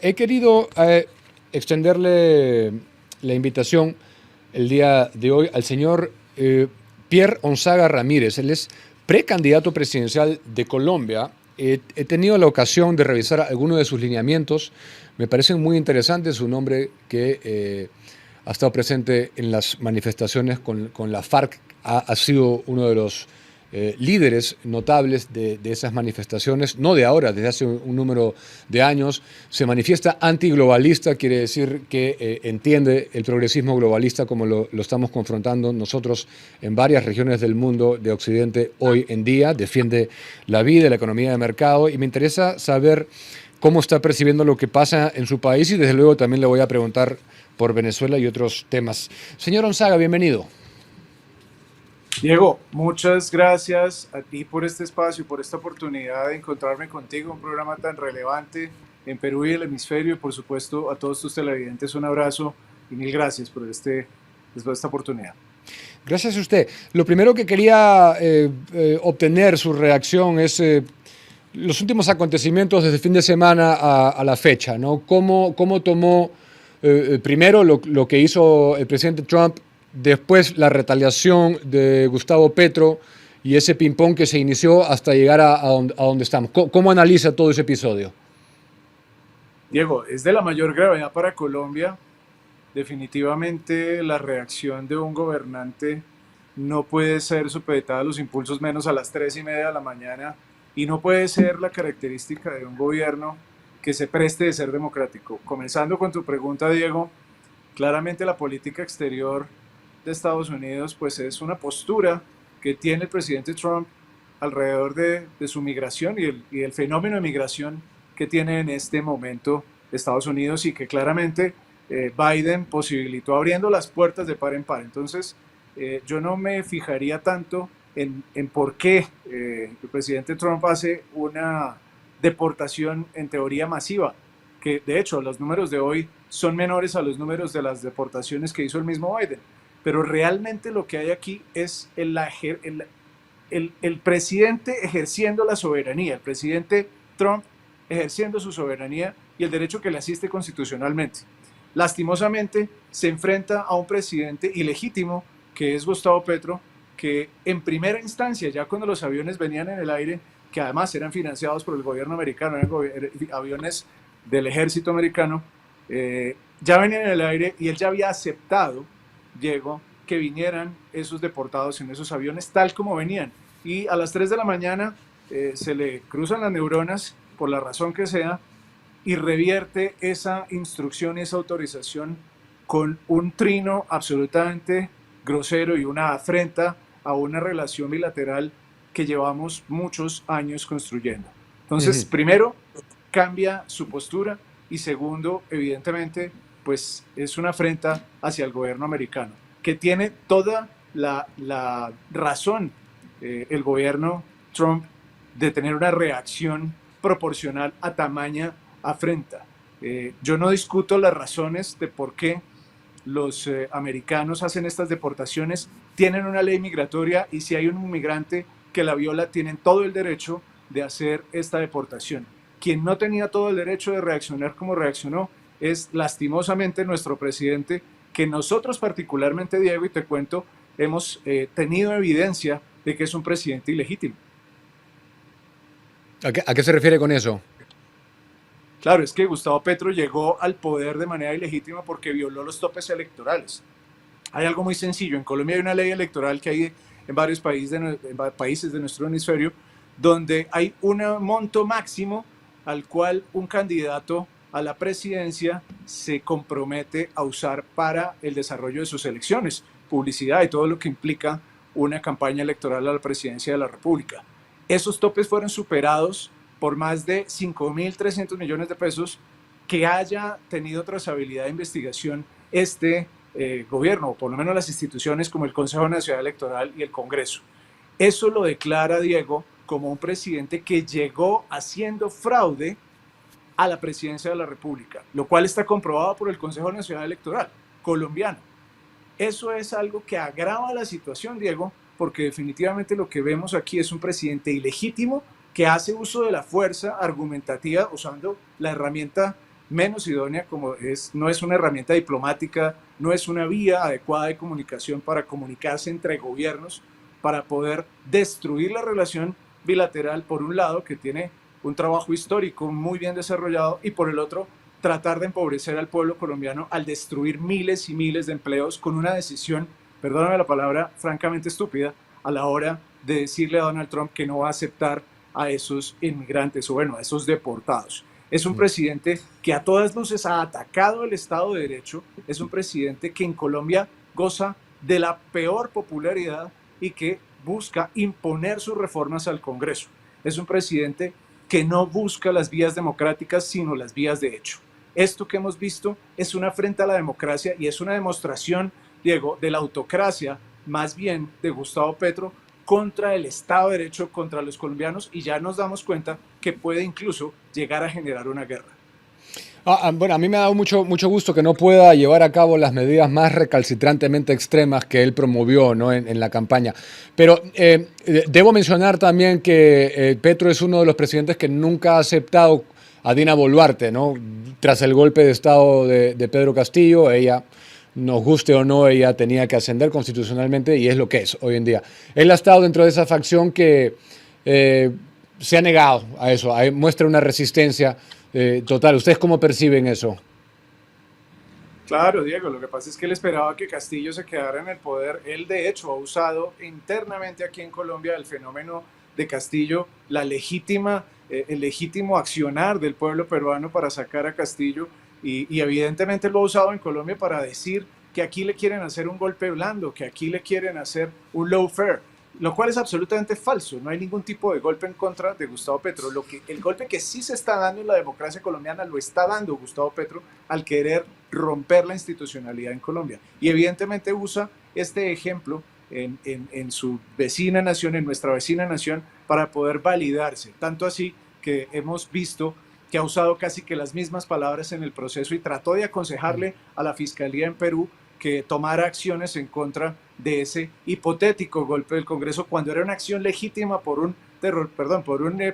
He querido extenderle la invitación el día de hoy al señor Pierre Onzaga Ramírez. Él es precandidato presidencial de Colombia. He tenido la ocasión de revisar algunos de sus lineamientos. Me parecen muy interesantes. Un hombre que ha estado presente en las manifestaciones con la FARC. Ha sido uno de los líderes notables de esas manifestaciones, no de ahora, desde hace un número de años. Se manifiesta antiglobalista, quiere decir que entiende el progresismo globalista como lo estamos confrontando nosotros en varias regiones del mundo de Occidente hoy en día. Defiende la vida, la economía de mercado, y me interesa saber cómo está percibiendo lo que pasa en su país, y desde luego también le voy a preguntar por Venezuela y otros temas. Señor Onzaga, bienvenido. Diego, muchas gracias a ti por este espacio, por esta oportunidad de encontrarme contigo, un programa tan relevante en Perú y el hemisferio, y por supuesto a todos tus televidentes un abrazo y mil gracias por esta oportunidad. Gracias a usted. Lo primero que quería obtener su reacción es los últimos acontecimientos desde el fin de semana a la fecha, ¿no? ¿Cómo tomó primero lo que hizo el presidente Trump, después la retaliación de Gustavo Petro y ese ping-pong que se inició hasta llegar a donde estamos? ¿Cómo analiza todo ese episodio? Diego, es de la mayor gravedad para Colombia. Definitivamente la reacción de un gobernante no puede ser supeditada a los impulsos, menos a las 3:30 de la mañana, y no puede ser la característica de un gobierno que se preste de ser democrático. Comenzando con tu pregunta, Diego, claramente la política exterior de Estados Unidos pues es una postura que tiene el presidente Trump alrededor de su migración y el fenómeno de migración que tiene en este momento Estados Unidos, y que claramente Biden posibilitó abriendo las puertas de par en par. Entonces yo no me fijaría tanto en por qué el presidente Trump hace una deportación en teoría masiva, que de hecho los números de hoy son menores a los números de las deportaciones que hizo el mismo Biden. Pero realmente lo que hay aquí es el presidente ejerciendo la soberanía, el presidente Trump ejerciendo su soberanía y el derecho que le asiste constitucionalmente. Lastimosamente se enfrenta a un presidente ilegítimo, que es Gustavo Petro, que en primera instancia, ya cuando los aviones venían en el aire, que además eran financiados por el gobierno americano, eran aviones del ejército americano, ya venían en el aire, y él ya había aceptado, Diego, que vinieran esos deportados en esos aviones tal como venían. Y a las 3 de la mañana se le cruzan las neuronas, por la razón que sea, y revierte esa instrucción y esa autorización con un trino absolutamente grosero y una afrenta a una relación bilateral que llevamos muchos años construyendo. Entonces, primero, cambia su postura, y segundo, evidentemente, pues es una afrenta hacia el gobierno americano, que tiene toda la razón el gobierno Trump de tener una reacción proporcional a tamaña afrenta. Yo no discuto las razones de por qué los americanos hacen estas deportaciones. Tienen una ley migratoria, y si hay un inmigrante que la viola, tienen todo el derecho de hacer esta deportación. Quien no tenía todo el derecho de reaccionar como reaccionó es lastimosamente nuestro presidente, que nosotros particularmente, Diego, y te cuento, hemos tenido evidencia de que es un presidente ilegítimo. ¿A qué se refiere con eso? Claro, es que Gustavo Petro llegó al poder de manera ilegítima porque violó los topes electorales. Hay algo muy sencillo. En Colombia hay una ley electoral que hay en varios países de nuestro hemisferio, donde hay un monto máximo al cual un candidato a la presidencia se compromete a usar para el desarrollo de sus elecciones, publicidad y todo lo que implica una campaña electoral a la presidencia de la República. Esos topes fueron superados por más de 5.300 millones de pesos que haya tenido trazabilidad de investigación gobierno, o por lo menos las instituciones como el Consejo Nacional Electoral y el Congreso. Eso lo declara, Diego, como un presidente que llegó haciendo fraude a la presidencia de la República, lo cual está comprobado por el Consejo Nacional Electoral colombiano. Eso es algo que agrava la situación, Diego, porque definitivamente lo que vemos aquí es un presidente ilegítimo que hace uso de la fuerza argumentativa usando la herramienta menos idónea, no es una herramienta diplomática, no es una vía adecuada de comunicación para comunicarse entre gobiernos, para poder destruir la relación bilateral, por un lado, que tiene un trabajo histórico muy bien desarrollado, y por el otro, tratar de empobrecer al pueblo colombiano al destruir miles y miles de empleos con una decisión, perdóname la palabra, francamente estúpida, a la hora de decirle a Donald Trump que no va a aceptar a esos inmigrantes o bueno, a esos deportados. Es un presidente que a todas luces ha atacado el Estado de Derecho, es un presidente que en Colombia goza de la peor popularidad y que busca imponer sus reformas al Congreso. Es un presidente que no busca las vías democráticas, sino las vías de hecho. Esto que hemos visto es una afrenta a la democracia y es una demostración, Diego, de la autocracia, más bien de Gustavo Petro, contra el Estado de Derecho, contra los colombianos, y ya nos damos cuenta que puede incluso llegar a generar una guerra. Bueno, a mí me ha dado mucho gusto que no pueda llevar a cabo las medidas más recalcitrantemente extremas que él promovió, ¿no? en la campaña. Pero debo mencionar también que Petro es uno de los presidentes que nunca ha aceptado a Dina Boluarte, ¿no? Tras el golpe de Estado de Pedro Castillo, ella, nos guste o no, ella tenía que ascender constitucionalmente y es lo que es hoy en día. Él ha estado dentro de esa facción que se ha negado a eso, muestra una resistencia total. ¿Ustedes cómo perciben eso? Claro, Diego, lo que pasa es que él esperaba que Castillo se quedara en el poder. Él, de hecho, ha usado internamente aquí en Colombia el fenómeno de Castillo, el legítimo accionar del pueblo peruano para sacar a Castillo y evidentemente lo ha usado en Colombia para decir que aquí le quieren hacer un golpe blando, que aquí le quieren hacer un lawfare, lo cual es absolutamente falso. No hay ningún tipo de golpe en contra de Gustavo Petro. El golpe que sí se está dando en la democracia colombiana lo está dando Gustavo Petro al querer romper la institucionalidad en Colombia. Y evidentemente usa este ejemplo en su vecina nación, en nuestra vecina nación, para poder validarse. Tanto así que hemos visto que ha usado casi que las mismas palabras en el proceso y trató de aconsejarle a la Fiscalía en Perú que tomara acciones en contra de ese hipotético golpe del Congreso cuando era una acción legítima por un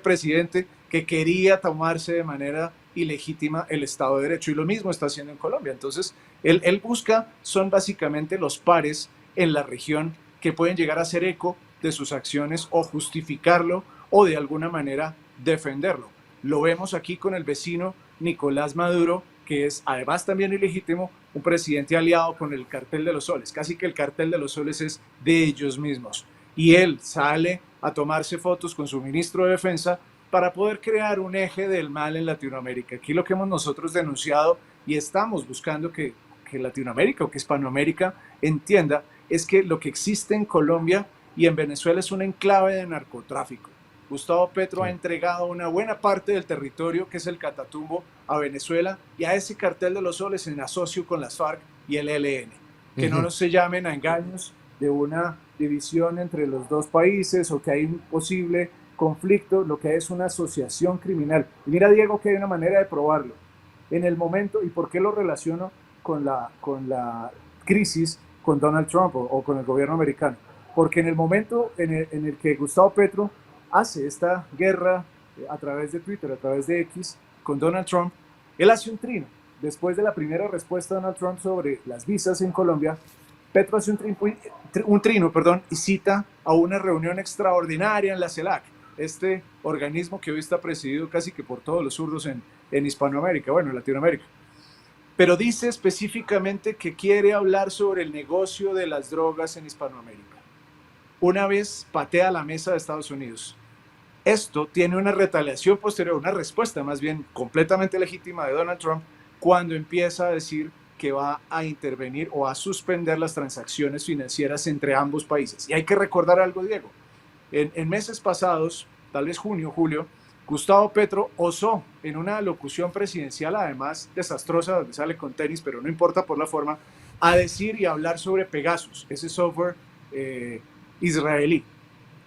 presidente que quería tomarse de manera ilegítima el Estado de Derecho, y lo mismo está haciendo en Colombia. Entonces, él busca, son básicamente los pares en la región que pueden llegar a hacer eco de sus acciones o justificarlo o de alguna manera defenderlo. Lo vemos aquí con el vecino Nicolás Maduro, que es además también ilegítimo, un presidente aliado con el Cartel de los Soles. Casi que el Cartel de los Soles es de ellos mismos. Y él sale a tomarse fotos con su ministro de Defensa para poder crear un eje del mal en Latinoamérica. Aquí lo que hemos nosotros denunciado y estamos buscando que Latinoamérica o que Hispanoamérica entienda es que lo que existe en Colombia y en Venezuela es un enclave de narcotráfico. Gustavo Petro ha entregado una buena parte del territorio, que es el Catatumbo, a Venezuela y a ese Cartel de los Soles en asocio con las FARC y el ELN. Que no se llamen a engaños de una división entre los dos países o que hay un posible conflicto, lo que es una asociación criminal. Y mira, Diego, que hay una manera de probarlo. En el momento, ¿y por qué lo relaciono con la crisis con Donald Trump o con el gobierno americano? Porque en el momento en el que Gustavo Petro hace esta guerra a través de Twitter, a través de X, con Donald Trump, él hace un trino. Después de la primera respuesta de Donald Trump sobre las visas en Colombia, Petro hace un trino y cita a una reunión extraordinaria en la CELAC, este organismo que hoy está presidido casi que por todos los zurdos en Hispanoamérica, bueno, en Latinoamérica. Pero dice específicamente que quiere hablar sobre el negocio de las drogas en Hispanoamérica. Una vez patea la mesa de Estados Unidos. Esto tiene una retaliación posterior, una respuesta más bien completamente legítima de Donald Trump cuando empieza a decir que va a intervenir o a suspender las transacciones financieras entre ambos países. Y hay que recordar algo, Diego. En meses pasados, tal vez junio, julio, Gustavo Petro osó en una locución presidencial, además desastrosa, donde sale con tenis, pero no importa por la forma, a decir y hablar sobre Pegasus, ese software israelí.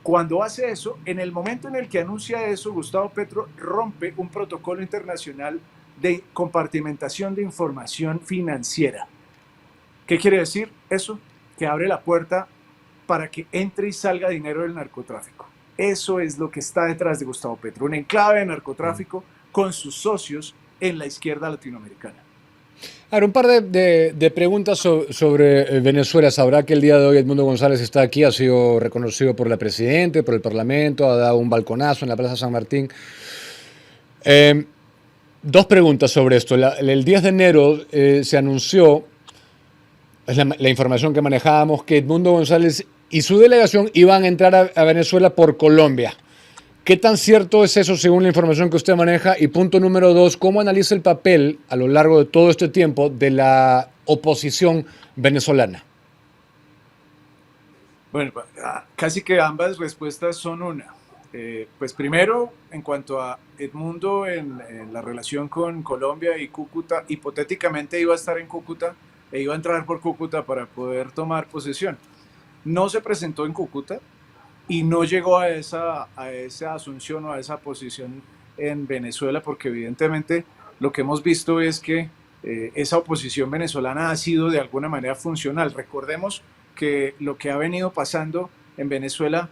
Cuando hace eso, en el momento en el que anuncia eso, Gustavo Petro rompe un protocolo internacional de compartimentación de información financiera. ¿Qué quiere decir eso? Que abre la puerta para que entre y salga dinero del narcotráfico. Eso es lo que está detrás de Gustavo Petro, un enclave de narcotráfico con sus socios en la izquierda latinoamericana. Ahora, un par de preguntas sobre Venezuela. Sabrá que el día de hoy Edmundo González está aquí, ha sido reconocido por la Presidenta, por el Parlamento, ha dado un balconazo en la Plaza San Martín. Dos preguntas sobre esto. El 10 de enero se anunció, es la información que manejábamos, que Edmundo González y su delegación iban a entrar a Venezuela por Colombia. ¿Qué tan cierto es eso según la información que usted maneja? Y punto número dos, ¿cómo analiza el papel a lo largo de todo este tiempo de la oposición venezolana? Bueno, casi que ambas respuestas son una. Pues primero, en cuanto a Edmundo en la relación con Colombia y Cúcuta, hipotéticamente iba a estar en Cúcuta e iba a entrar por Cúcuta para poder tomar posesión. No se presentó en Cúcuta y no llegó a esa asunción o a esa posición en Venezuela, porque evidentemente lo que hemos visto es que esa oposición venezolana ha sido de alguna manera funcional. Recordemos que lo que ha venido pasando en Venezuela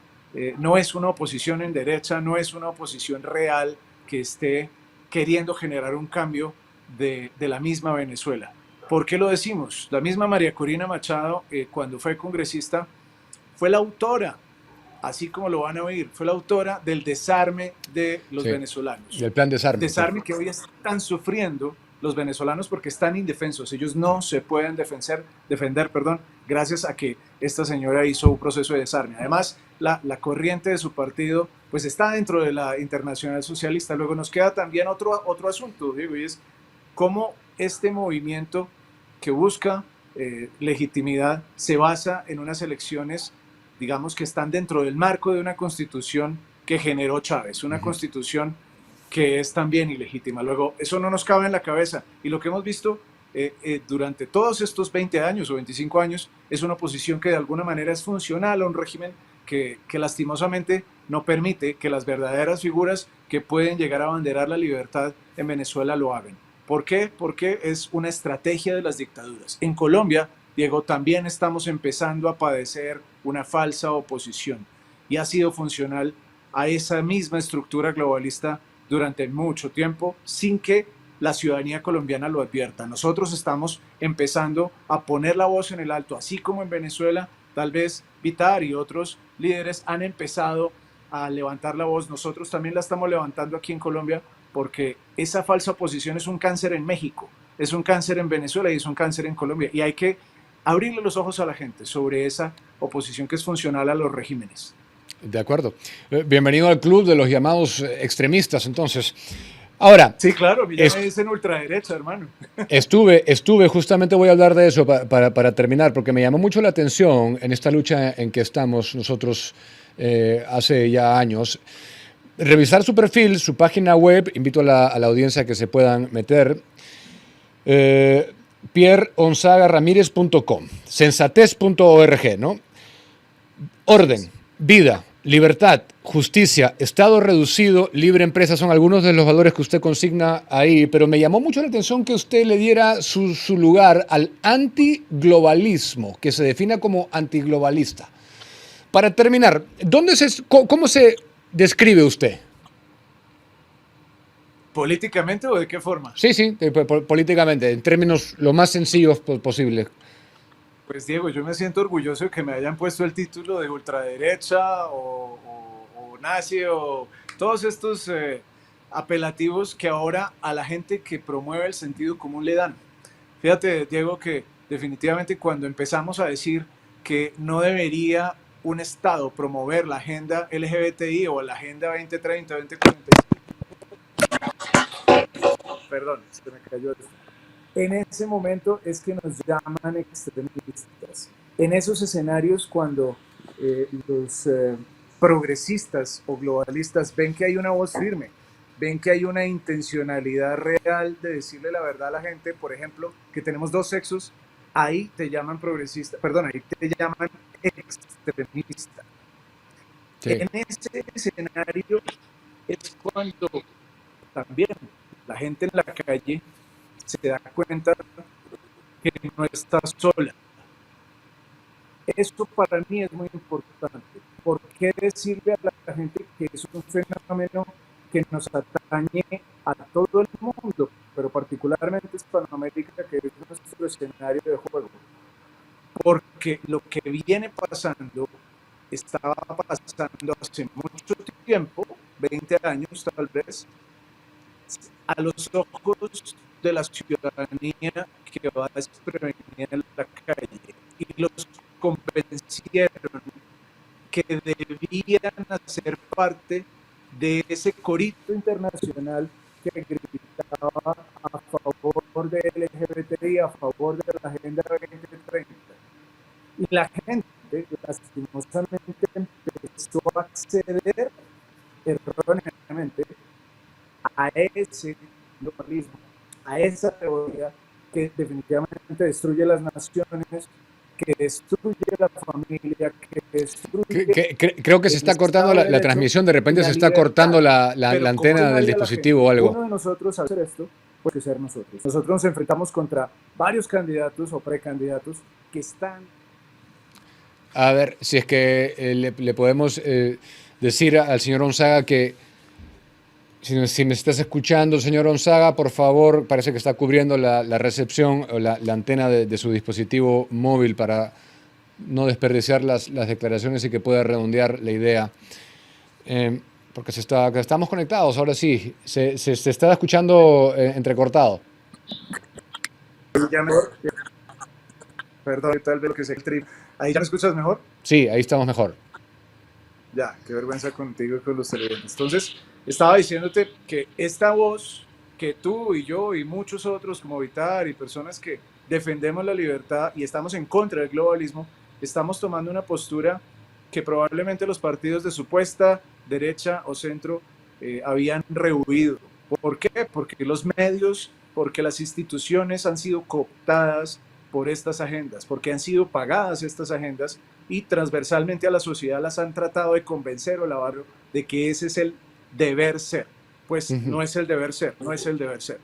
no es una oposición en derecha, no es una oposición real que esté queriendo generar un cambio de la misma Venezuela. ¿Por qué lo decimos? La misma María Corina Machado, cuando fue congresista, fue la autora, así como lo van a oír, fue la autora del desarme de los venezolanos. Del plan desarme. Desarme que hoy están sufriendo los venezolanos porque están indefensos. Ellos no se pueden defender, gracias a que esta señora hizo un proceso de desarme. Además, la corriente de su partido pues está dentro de la Internacional Socialista. Luego nos queda también otro asunto, Diego, y es cómo este movimiento que busca legitimidad se basa en unas elecciones, digamos, que están dentro del marco de una constitución que generó Chávez, una constitución que es también ilegítima. Luego, eso no nos cabe en la cabeza. Y lo que hemos visto durante todos estos 20 años o 25 años es una oposición que de alguna manera es funcional a un régimen que lastimosamente no permite que las verdaderas figuras que pueden llegar a abanderar la libertad en Venezuela lo hagan. ¿Por qué? Porque es una estrategia de las dictaduras. En Colombia, Diego, también estamos empezando a padecer una falsa oposición y ha sido funcional a esa misma estructura globalista durante mucho tiempo sin que la ciudadanía colombiana lo advierta. Nosotros estamos empezando a poner la voz en el alto, así como en Venezuela, tal vez Vitar y otros líderes han empezado a levantar la voz. Nosotros también la estamos levantando aquí en Colombia porque esa falsa oposición es un cáncer en México, es un cáncer en Venezuela y es un cáncer en Colombia. Y hay que abrirle los ojos a la gente sobre esa oposición que es funcional a los regímenes. De acuerdo. Bienvenido al club de los llamados extremistas, entonces. Ahora. Sí, claro, ya me dicen ultraderecha, hermano. Estuve, justamente voy a hablar de eso para terminar, porque me llamó mucho la atención en esta lucha en que estamos nosotros hace ya años. Revisar su perfil, su página web, invito a la audiencia a que se puedan meter. pierreonzagaramírez.com, sensatez.org, ¿no? Orden, vida, libertad, justicia, Estado reducido, libre empresa son algunos de los valores que usted consigna ahí, pero me llamó mucho la atención que usted le diera su lugar al antiglobalismo, que se defina como antiglobalista. Para terminar, ¿cómo se describe usted? ¿Políticamente o de qué forma? Sí, políticamente, en términos lo más sencillos posible. Pues Diego, yo me siento orgulloso de que me hayan puesto el título de ultraderecha o nazi o todos estos apelativos que ahora a la gente que promueve el sentido común le dan. Fíjate, Diego, que definitivamente cuando empezamos a decir que no debería un Estado promover la agenda LGBTI o la agenda 2030, 2045, perdón, se me cayó esto. En ese momento es que nos llaman extremistas. En esos escenarios, cuando los progresistas o globalistas ven que hay una voz firme, ven que hay una intencionalidad real de decirle la verdad a la gente, por ejemplo, que tenemos dos sexos, ahí te llaman progresista, perdón, ahí te llaman extremista. Sí. En ese escenario es cuando también la gente en la calle se da cuenta que no está sola. Eso para mí es muy importante. ¿Por qué decirle a la gente que es un fenómeno que nos atañe a todo el mundo? pero particularmente Hispanoamérica, que es nuestro escenario de juego. Porque lo que viene pasando, estaba pasando hace mucho tiempo, 20 años tal vez, a los ojos de la ciudadanía que va desprevenida en la calle. Y los convencieron que debían hacer parte de ese corito internacional que gritaba a favor de LGBTI, a favor de la Agenda 2030. Y la gente, lastimosamente, empezó a acceder erróneamente a ese globalismo, a esa teoría que definitivamente destruye las naciones, que destruye la familia, que destruye Creo que se está cortando la transmisión, de repente se está cortando la antena del dispositivo o algo. Uno de nosotros al hacer esto puede ser nosotros. Nosotros nos enfrentamos contra varios candidatos o precandidatos que están... A ver, si es que le podemos decir al señor Onzaga que si me estás escuchando, señor Onzaga, por favor, parece que está cubriendo la recepción o la antena de su dispositivo móvil para no desperdiciar las declaraciones y que pueda redondear la idea. Porque estamos conectados, ahora sí, se está escuchando entrecortado. Ya perdón, tal vez lo que sea el trip. ¿Ahí ya me escuchas mejor? Sí, ahí estamos mejor. Ya, qué vergüenza contigo y con los televidentes. Entonces, estaba diciéndote que esta voz que tú y yo y muchos otros como Vitar y personas que defendemos la libertad y estamos en contra del globalismo, estamos tomando una postura que probablemente los partidos de supuesta derecha o centro habían rehuido. ¿Por qué? Porque los medios, porque las instituciones han sido cooptadas por estas agendas, porque han sido pagadas estas agendas y transversalmente a la sociedad las han tratado de convencer o lavar de que ese es el deber ser. Pues no es el deber ser, no es el deber ser.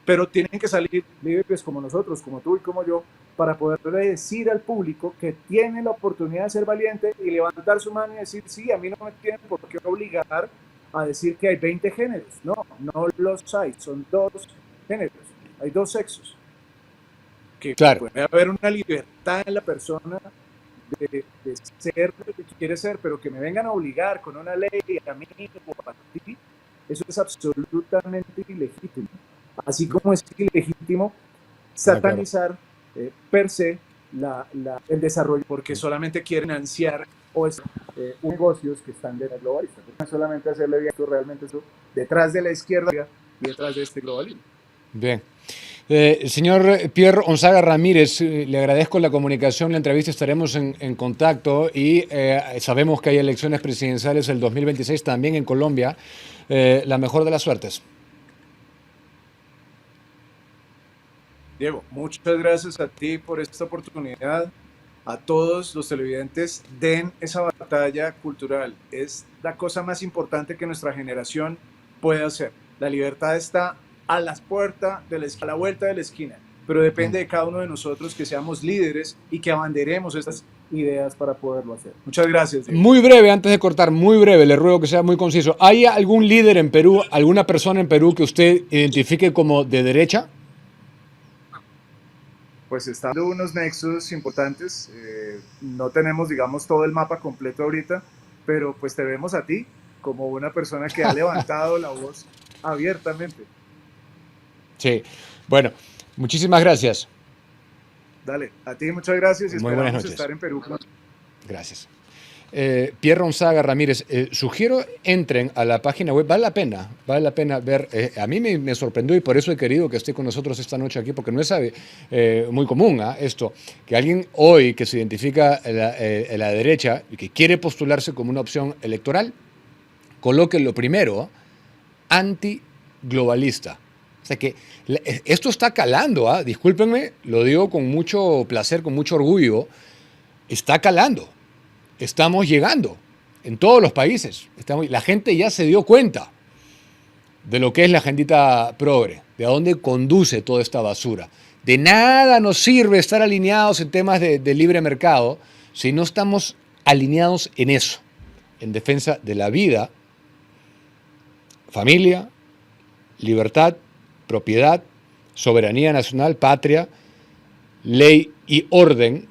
Pero tienen que salir líderes como nosotros, como tú y como yo, para poderle decir al público que tiene la oportunidad de ser valiente y levantar su mano y decir, sí, a mí no me tienen por qué obligar a decir que hay 20 géneros. No, no los hay, son 2 géneros, hay 2 sexos. Que claro, puede haber una libertad en la persona de ser lo que quiere ser, pero que me vengan a obligar con una ley a mí o a ti, eso es absolutamente ilegítimo. Así como es ilegítimo satanizar per se el desarrollo, porque solamente quieren ansiar o negocios que están de la globalista. No solamente hacerle bien realmente eso detrás de la izquierda y detrás de este globalismo. Bien. Señor Pierre Onzaga Ramírez, le agradezco la comunicación, la entrevista, estaremos en contacto y sabemos que hay elecciones presidenciales el 2026 también en Colombia. La mejor de las suertes. Diego, muchas gracias a ti por esta oportunidad. A todos los televidentes, den esa batalla cultural. Es la cosa más importante que nuestra generación puede hacer. La libertad está a las puertas, a la vuelta de la esquina, pero depende de cada uno de nosotros que seamos líderes y que abanderemos estas ideas para poderlo hacer. Muchas gracias, Diego. Muy breve, antes de cortar, muy breve, le ruego que sea muy conciso. ¿Hay algún líder en Perú, alguna persona en Perú que usted identifique como de derecha? Pues están unos nexos importantes, no tenemos, digamos, todo el mapa completo ahorita, pero pues te vemos a ti como una persona que ha levantado la voz abiertamente. Sí, bueno, muchísimas gracias. Dale, a ti muchas gracias y muy buenas esperamos noches. Estar en Perú. Gracias. Pierre Onzaga Ramírez, sugiero entren a la página web, vale la pena ver, a mí me sorprendió y por eso he querido que esté con nosotros esta noche aquí, porque no es muy común esto, que alguien hoy que se identifica en la derecha y que quiere postularse como una opción electoral, coloque lo primero, antiglobalista. O sea que esto está calando, discúlpenme, lo digo con mucho placer, con mucho orgullo, está calando. Estamos llegando en todos los países. La gente ya se dio cuenta de lo que es la agendita progre, de a dónde conduce toda esta basura. De nada nos sirve estar alineados en temas de libre mercado si no estamos alineados en eso, en defensa de la vida, familia, libertad propiedad, soberanía nacional, patria, ley y orden